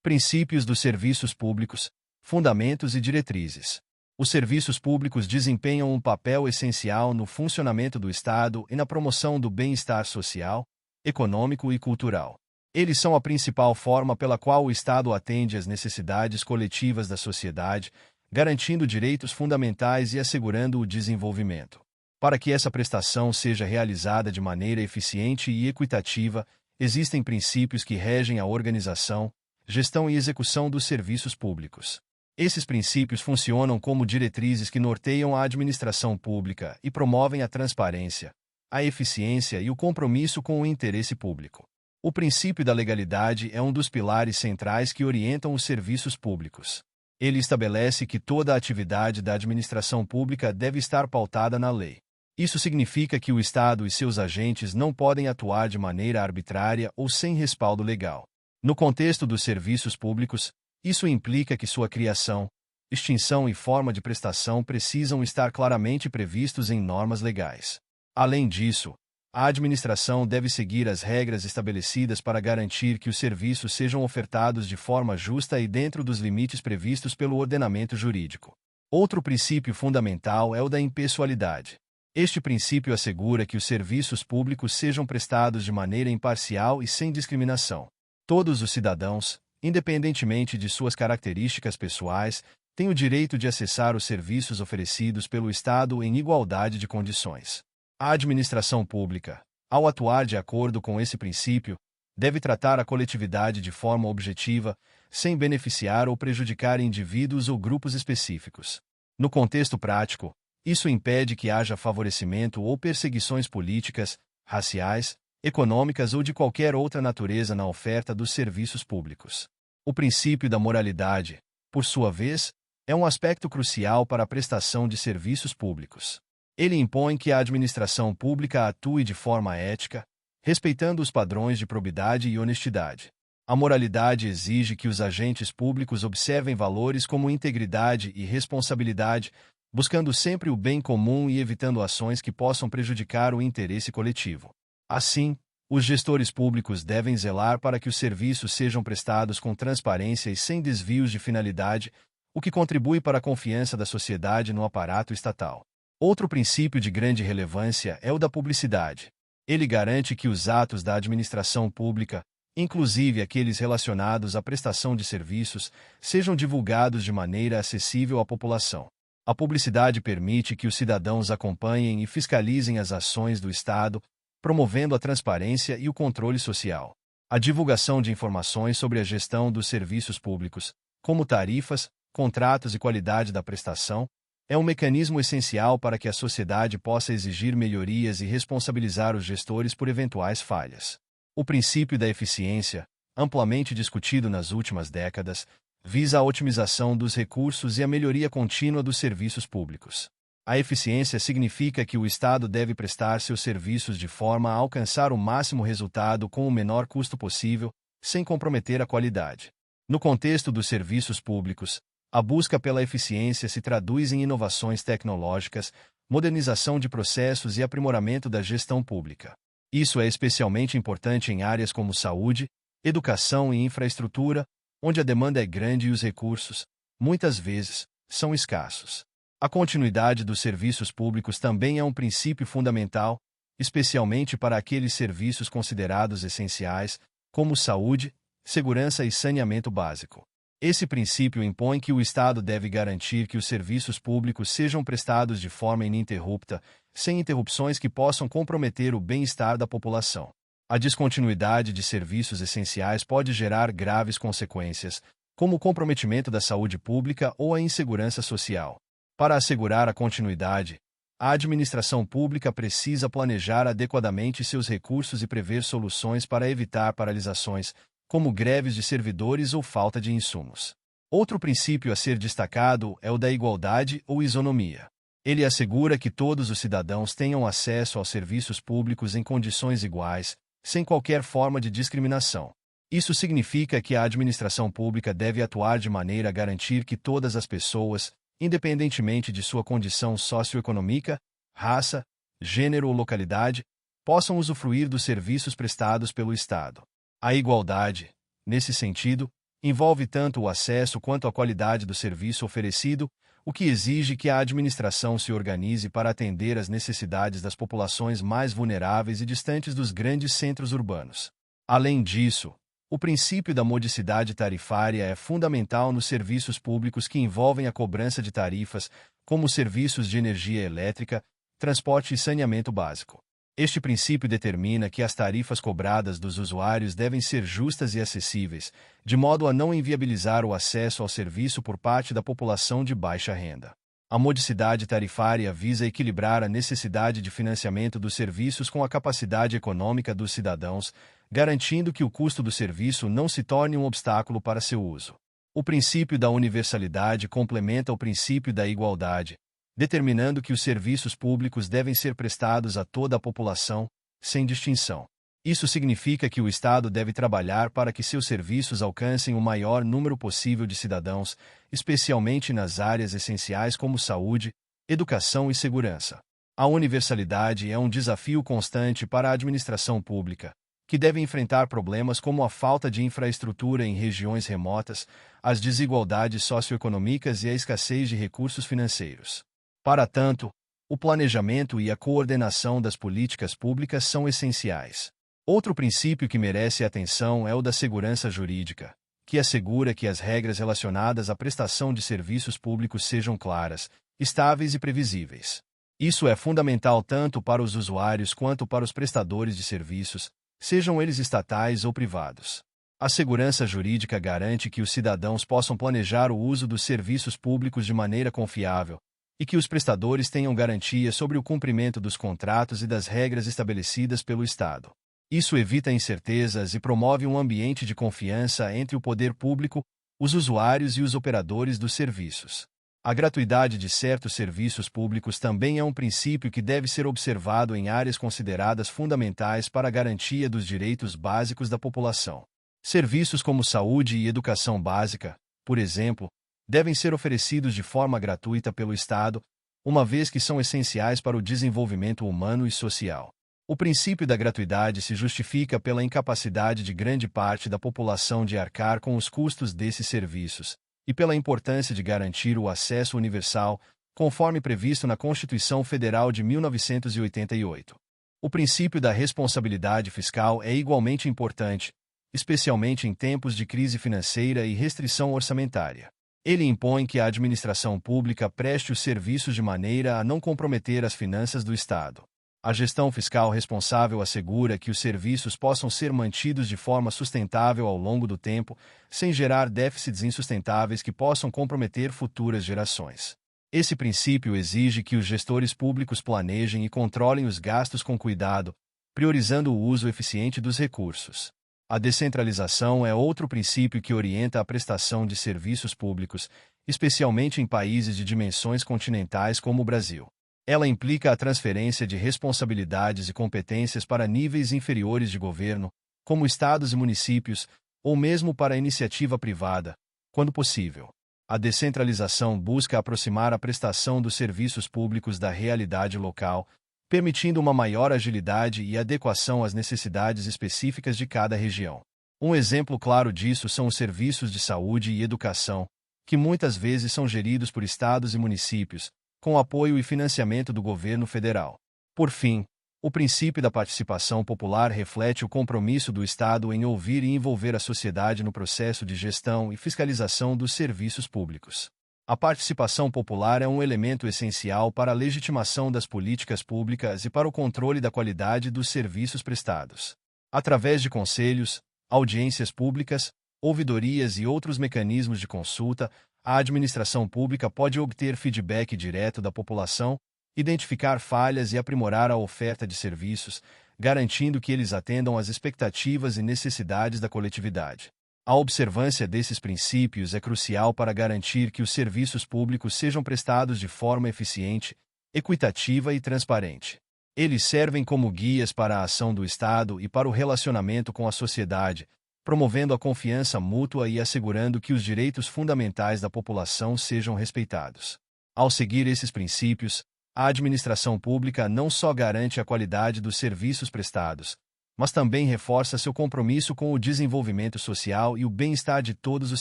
Princípios dos serviços públicos, fundamentos e diretrizes. Os serviços públicos desempenham um papel essencial no funcionamento do Estado e na promoção do bem-estar social, econômico e cultural. Eles são a principal forma pela qual o Estado atende às necessidades coletivas da sociedade, garantindo direitos fundamentais e assegurando o desenvolvimento. Para que essa prestação seja realizada de maneira eficiente e equitativa, existem princípios que regem a organização, gestão e execução dos serviços públicos. Esses princípios funcionam como diretrizes que norteiam a administração pública e promovem a transparência, a eficiência e o compromisso com o interesse público. O princípio da legalidade é um dos pilares centrais que orientam os serviços públicos. Ele estabelece que toda a atividade da administração pública deve estar pautada na lei. Isso significa que o Estado e seus agentes não podem atuar de maneira arbitrária ou sem respaldo legal. No contexto dos serviços públicos, isso implica que sua criação, extinção e forma de prestação precisam estar claramente previstos em normas legais. Além disso, a administração deve seguir as regras estabelecidas para garantir que os serviços sejam ofertados de forma justa e dentro dos limites previstos pelo ordenamento jurídico. Outro princípio fundamental é o da impessoalidade. Este princípio assegura que os serviços públicos sejam prestados de maneira imparcial e sem discriminação. Todos os cidadãos, independentemente de suas características pessoais, têm o direito de acessar os serviços oferecidos pelo Estado em igualdade de condições. A administração pública, ao atuar de acordo com esse princípio, deve tratar a coletividade de forma objetiva, sem beneficiar ou prejudicar indivíduos ou grupos específicos. No contexto prático, isso impede que haja favorecimento ou perseguições políticas, raciais, econômicas ou de qualquer outra natureza na oferta dos serviços públicos. O princípio da moralidade, por sua vez, é um aspecto crucial para a prestação de serviços públicos. Ele impõe que a administração pública atue de forma ética, respeitando os padrões de probidade e honestidade. A moralidade exige que os agentes públicos observem valores como integridade e responsabilidade, buscando sempre o bem comum e evitando ações que possam prejudicar o interesse coletivo. Assim, os gestores públicos devem zelar para que os serviços sejam prestados com transparência e sem desvios de finalidade, o que contribui para a confiança da sociedade no aparato estatal. Outro princípio de grande relevância é o da publicidade. Ele garante que os atos da administração pública, inclusive aqueles relacionados à prestação de serviços, sejam divulgados de maneira acessível à população. A publicidade permite que os cidadãos acompanhem e fiscalizem as ações do Estado, promovendo a transparência e o controle social. A divulgação de informações sobre a gestão dos serviços públicos, como tarifas, contratos e qualidade da prestação, é um mecanismo essencial para que a sociedade possa exigir melhorias e responsabilizar os gestores por eventuais falhas. O princípio da eficiência, amplamente discutido nas últimas décadas, visa a otimização dos recursos e a melhoria contínua dos serviços públicos. A eficiência significa que o Estado deve prestar seus serviços de forma a alcançar o máximo resultado com o menor custo possível, sem comprometer a qualidade. No contexto dos serviços públicos, a busca pela eficiência se traduz em inovações tecnológicas, modernização de processos e aprimoramento da gestão pública. Isso é especialmente importante em áreas como saúde, educação e infraestrutura, onde a demanda é grande e os recursos, muitas vezes, são escassos. A continuidade dos serviços públicos também é um princípio fundamental, especialmente para aqueles serviços considerados essenciais, como saúde, segurança e saneamento básico. Esse princípio impõe que o Estado deve garantir que os serviços públicos sejam prestados de forma ininterrupta, sem interrupções que possam comprometer o bem-estar da população. A descontinuidade de serviços essenciais pode gerar graves consequências, como o comprometimento da saúde pública ou a insegurança social. Para assegurar a continuidade, a administração pública precisa planejar adequadamente seus recursos e prever soluções para evitar paralisações, como greves de servidores ou falta de insumos. Outro princípio a ser destacado é o da igualdade ou isonomia. Ele assegura que todos os cidadãos tenham acesso aos serviços públicos em condições iguais, sem qualquer forma de discriminação. Isso significa que a administração pública deve atuar de maneira a garantir que todas as pessoas, independentemente de sua condição socioeconômica, raça, gênero ou localidade, possam usufruir dos serviços prestados pelo Estado. A igualdade, nesse sentido, Envolve tanto o acesso quanto a qualidade do serviço oferecido, o que exige que a administração se organize para atender às necessidades das populações mais vulneráveis e distantes dos grandes centros urbanos. Além disso, o princípio da modicidade tarifária é fundamental nos serviços públicos que envolvem a cobrança de tarifas, como os serviços de energia elétrica, transporte e saneamento básico. Este princípio determina que as tarifas cobradas dos usuários devem ser justas e acessíveis, de modo a não inviabilizar o acesso ao serviço por parte da população de baixa renda. A modicidade tarifária visa equilibrar a necessidade de financiamento dos serviços com a capacidade econômica dos cidadãos, garantindo que o custo do serviço não se torne um obstáculo para seu uso. O princípio da universalidade complementa o princípio da igualdade, determinando que os serviços públicos devem ser prestados a toda a população, sem distinção. Isso significa que o Estado deve trabalhar para que seus serviços alcancem o maior número possível de cidadãos, especialmente nas áreas essenciais como saúde, educação e segurança. A universalidade é um desafio constante para a administração pública, que deve enfrentar problemas como a falta de infraestrutura em regiões remotas, as desigualdades socioeconômicas e a escassez de recursos financeiros. Para tanto, o planejamento e a coordenação das políticas públicas são essenciais. Outro princípio que merece atenção é o da segurança jurídica, que assegura que as regras relacionadas à prestação de serviços públicos sejam claras, estáveis e previsíveis. Isso é fundamental tanto para os usuários quanto para os prestadores de serviços, sejam eles estatais ou privados. A segurança jurídica garante que os cidadãos possam planejar o uso dos serviços públicos de maneira confiável, e que os prestadores tenham garantia sobre o cumprimento dos contratos e das regras estabelecidas pelo Estado. Isso evita incertezas e promove um ambiente de confiança entre o poder público, os usuários e os operadores dos serviços. A gratuidade de certos serviços públicos também é um princípio que deve ser observado em áreas consideradas fundamentais para a garantia dos direitos básicos da população. Serviços como saúde e educação básica, por exemplo, devem ser oferecidos de forma gratuita pelo Estado, uma vez que são essenciais para o desenvolvimento humano e social. O princípio da gratuidade se justifica pela incapacidade de grande parte da população de arcar com os custos desses serviços, e pela importância de garantir o acesso universal, conforme previsto na Constituição Federal de 1988. O princípio da responsabilidade fiscal é igualmente importante, especialmente em tempos de crise financeira e restrição orçamentária. Ele impõe que a administração pública preste os serviços de maneira a não comprometer as finanças do Estado. A gestão fiscal responsável assegura que os serviços possam ser mantidos de forma sustentável ao longo do tempo, sem gerar déficits insustentáveis que possam comprometer futuras gerações. Esse princípio exige que os gestores públicos planejem e controlem os gastos com cuidado, priorizando o uso eficiente dos recursos. A descentralização é outro princípio que orienta a prestação de serviços públicos, especialmente em países de dimensões continentais como o Brasil. Ela implica a transferência de responsabilidades e competências para níveis inferiores de governo, como estados e municípios, ou mesmo para a iniciativa privada, quando possível. A descentralização busca aproximar a prestação dos serviços públicos da realidade local, permitindo uma maior agilidade e adequação às necessidades específicas de cada região. Um exemplo claro disso são os serviços de saúde e educação, que muitas vezes são geridos por estados e municípios, com apoio e financiamento do governo federal. Por fim, o princípio da participação popular reflete o compromisso do Estado em ouvir e envolver a sociedade no processo de gestão e fiscalização dos serviços públicos. A participação popular é um elemento essencial para a legitimação das políticas públicas e para o controle da qualidade dos serviços prestados. Através de conselhos, audiências públicas, ouvidorias e outros mecanismos de consulta, a administração pública pode obter feedback direto da população, identificar falhas e aprimorar a oferta de serviços, garantindo que eles atendam às expectativas e necessidades da coletividade. A observância desses princípios é crucial para garantir que os serviços públicos sejam prestados de forma eficiente, equitativa e transparente. Eles servem como guias para a ação do Estado e para o relacionamento com a sociedade, promovendo a confiança mútua e assegurando que os direitos fundamentais da população sejam respeitados. Ao seguir esses princípios, a administração pública não só garante a qualidade dos serviços prestados, mas também reforça seu compromisso com o desenvolvimento social e o bem-estar de todos os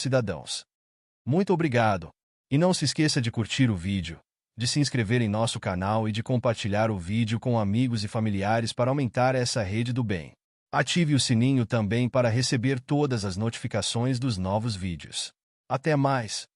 cidadãos. Muito obrigado! E não se esqueça de curtir o vídeo, de se inscrever em nosso canal e de compartilhar o vídeo com amigos e familiares para aumentar essa rede do bem. Ative o sininho também para receber todas as notificações dos novos vídeos. Até mais!